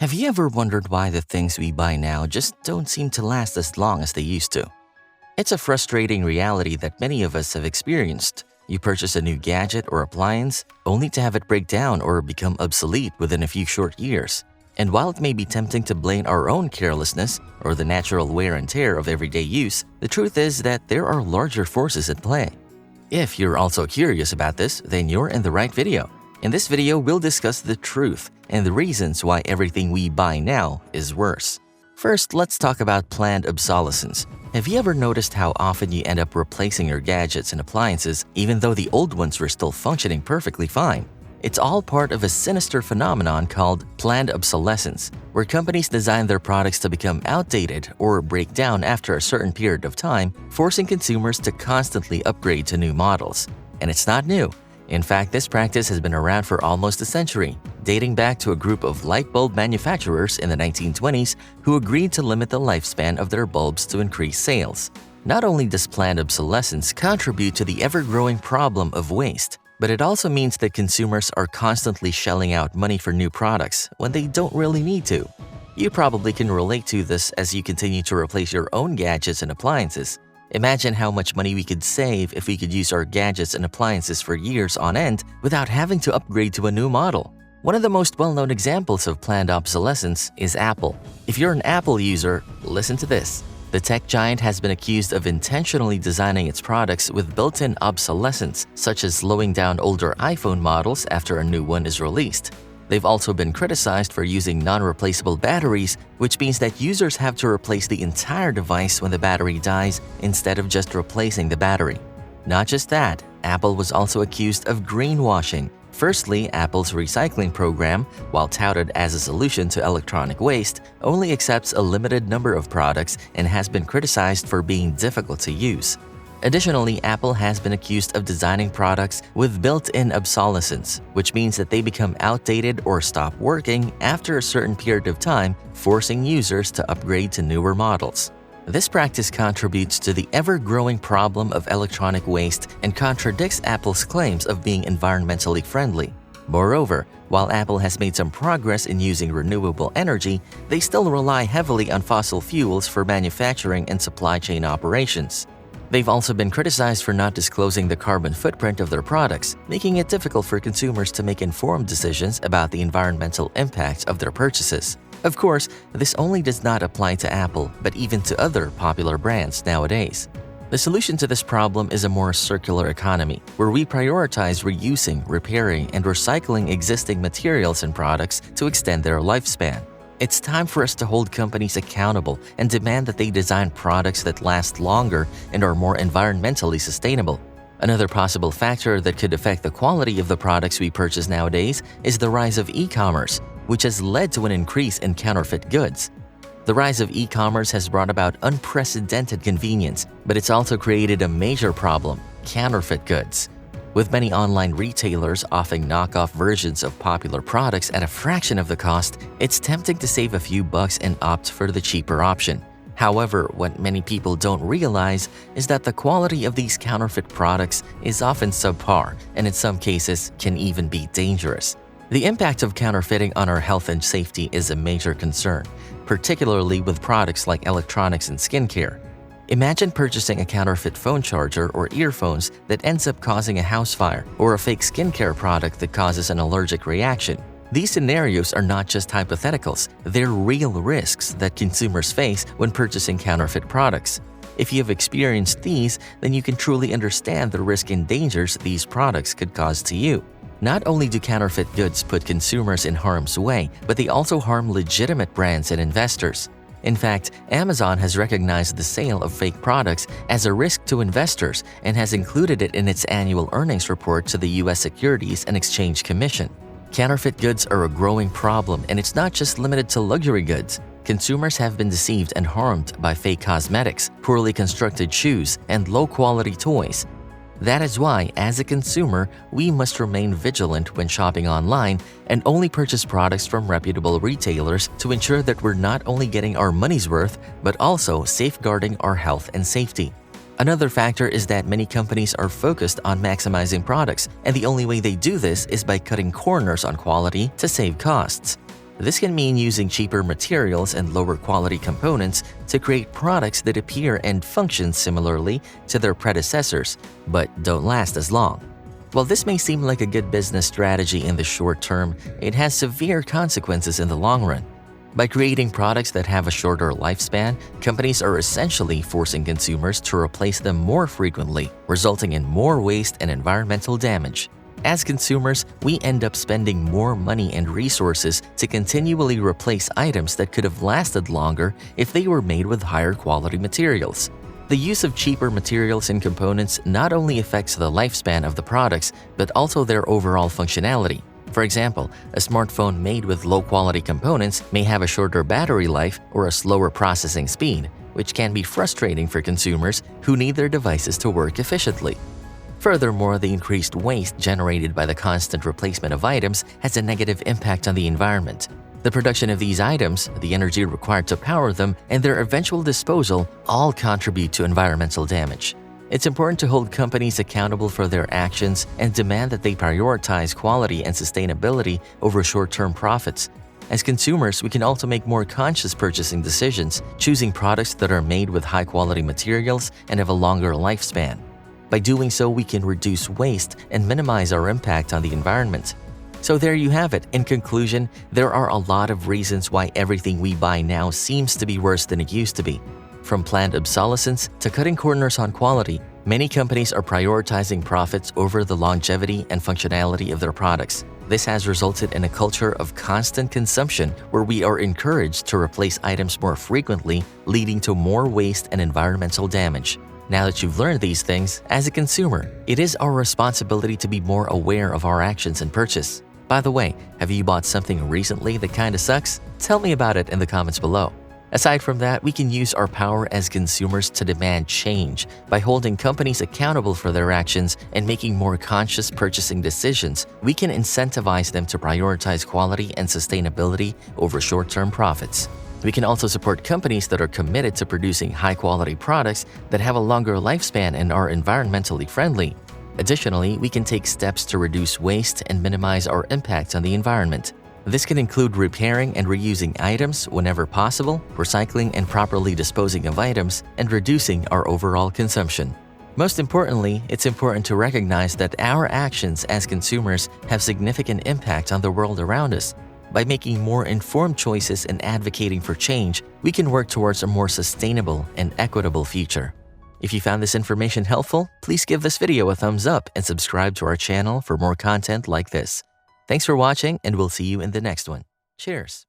Have you ever wondered why the things we buy now just don't seem to last as long as they used to? It's a frustrating reality that many of us have experienced. You purchase a new gadget or appliance only to have it break down or become obsolete within a few short years. And while it may be tempting to blame our own carelessness or the natural wear and tear of everyday use, the truth is that there are larger forces at play. If you're also curious about this, then you're in the right video. In this video, we'll discuss the truth and the reasons why everything we buy now is worse. First, let's talk about planned obsolescence. Have you ever noticed how often you end up replacing your gadgets and appliances even though the old ones were still functioning perfectly fine? It's all part of a sinister phenomenon called planned obsolescence, where companies design their products to become outdated or break down after a certain period of time, forcing consumers to constantly upgrade to new models. And it's not new. In fact, this practice has been around for almost a century, dating back to a group of light bulb manufacturers in the 1920s who agreed to limit the lifespan of their bulbs to increase sales. Not only does planned obsolescence contribute to the ever-growing problem of waste, but it also means that consumers are constantly shelling out money for new products when they don't really need to. You probably can relate to this as you continue to replace your own gadgets and appliances. Imagine how much money we could save if we could use our gadgets and appliances for years on end without having to upgrade to a new model. One of the most well-known examples of planned obsolescence is Apple. If you're an Apple user, listen to this. The tech giant has been accused of intentionally designing its products with built-in obsolescence, such as slowing down older iPhone models after a new one is released. They've also been criticized for using non-replaceable batteries, which means that users have to replace the entire device when the battery dies instead of just replacing the battery. Not just that, Apple was also accused of greenwashing. Firstly, Apple's recycling program, while touted as a solution to electronic waste, only accepts a limited number of products and has been criticized for being difficult to use. Additionally, Apple has been accused of designing products with built-in obsolescence, which means that they become outdated or stop working after a certain period of time, forcing users to upgrade to newer models. This practice contributes to the ever-growing problem of electronic waste and contradicts Apple's claims of being environmentally friendly. Moreover, while Apple has made some progress in using renewable energy, they still rely heavily on fossil fuels for manufacturing and supply chain operations. They've also been criticized for not disclosing the carbon footprint of their products, making it difficult for consumers to make informed decisions about the environmental impact of their purchases. Of course, this only does not apply to Apple, but even to other popular brands nowadays. The solution to this problem is a more circular economy, where we prioritize reusing, repairing, and recycling existing materials and products to extend their lifespan. It's time for us to hold companies accountable and demand that they design products that last longer and are more environmentally sustainable. Another possible factor that could affect the quality of the products we purchase nowadays is the rise of e-commerce, which has led to an increase in counterfeit goods. The rise of e-commerce has brought about unprecedented convenience, but it's also created a major problem: counterfeit goods. With many online retailers offering knockoff versions of popular products at a fraction of the cost, it's tempting to save a few bucks and opt for the cheaper option. However, what many people don't realize is that the quality of these counterfeit products is often subpar and in some cases can even be dangerous. The impact of counterfeiting on our health and safety is a major concern, particularly with products like electronics and skincare. Imagine purchasing a counterfeit phone charger or earphones that ends up causing a house fire, or a fake skincare product that causes an allergic reaction. These scenarios are not just hypotheticals, they're real risks that consumers face when purchasing counterfeit products. If you have experienced these, then you can truly understand the risk and dangers these products could cause to you. Not only do counterfeit goods put consumers in harm's way, but they also harm legitimate brands and investors. In fact, Amazon has recognized the sale of fake products as a risk to investors and has included it in its annual earnings report to the U.S. Securities and Exchange Commission. Counterfeit goods are a growing problem, and it's not just limited to luxury goods. Consumers have been deceived and harmed by fake cosmetics, poorly constructed shoes, and low-quality toys. That is why, as a consumer, we must remain vigilant when shopping online and only purchase products from reputable retailers to ensure that we're not only getting our money's worth, but also safeguarding our health and safety. Another factor is that many companies are focused on maximizing products, and the only way they do this is by cutting corners on quality to save costs. This can mean using cheaper materials and lower quality components to create products that appear and function similarly to their predecessors, but don't last as long. While this may seem like a good business strategy in the short term, it has severe consequences in the long run. By creating products that have a shorter lifespan, companies are essentially forcing consumers to replace them more frequently, resulting in more waste and environmental damage. As consumers, we end up spending more money and resources to continually replace items that could have lasted longer if they were made with higher quality materials. The use of cheaper materials and components not only affects the lifespan of the products, but also their overall functionality. For example, a smartphone made with low-quality components may have a shorter battery life or a slower processing speed, which can be frustrating for consumers who need their devices to work efficiently. Furthermore, the increased waste generated by the constant replacement of items has a negative impact on the environment. The production of these items, the energy required to power them, and their eventual disposal all contribute to environmental damage. It's important to hold companies accountable for their actions and demand that they prioritize quality and sustainability over short-term profits. As consumers, we can also make more conscious purchasing decisions, choosing products that are made with high-quality materials and have a longer lifespan. By doing so, we can reduce waste and minimize our impact on the environment. So there you have it. In conclusion, there are a lot of reasons why everything we buy now seems to be worse than it used to be. From planned obsolescence to cutting corners on quality, many companies are prioritizing profits over the longevity and functionality of their products. This has resulted in a culture of constant consumption where we are encouraged to replace items more frequently, leading to more waste and environmental damage. Now that you've learned these things, as a consumer, it is our responsibility to be more aware of our actions and purchase. By the way, have you bought something recently that kinda sucks? Tell me about it in the comments below. Aside from that, we can use our power as consumers to demand change by holding companies accountable for their actions and making more conscious purchasing decisions. We can incentivize them to prioritize quality and sustainability over short-term profits. We can also support companies that are committed to producing high-quality products that have a longer lifespan and are environmentally friendly. Additionally, we can take steps to reduce waste and minimize our impact on the environment. This can include repairing and reusing items whenever possible, recycling and properly disposing of items, and reducing our overall consumption. Most importantly, it's important to recognize that our actions as consumers have significant impact on the world around us. By making more informed choices and advocating for change, we can work towards a more sustainable and equitable future. If you found this information helpful, please give this video a thumbs up and subscribe to our channel for more content like this. Thanks for watching, and we'll see you in the next one. Cheers!